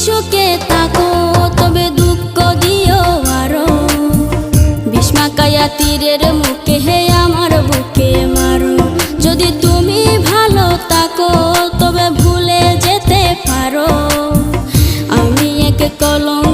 সুখে থাকো তবে দুঃখ দিও আরো, ভীষ্মাকায়া তীরের মুখে হে আমার বুকে মারো। যদি তুমি ভালো থাকো তবে ভুলে যেতে পারো, আমি এক কলম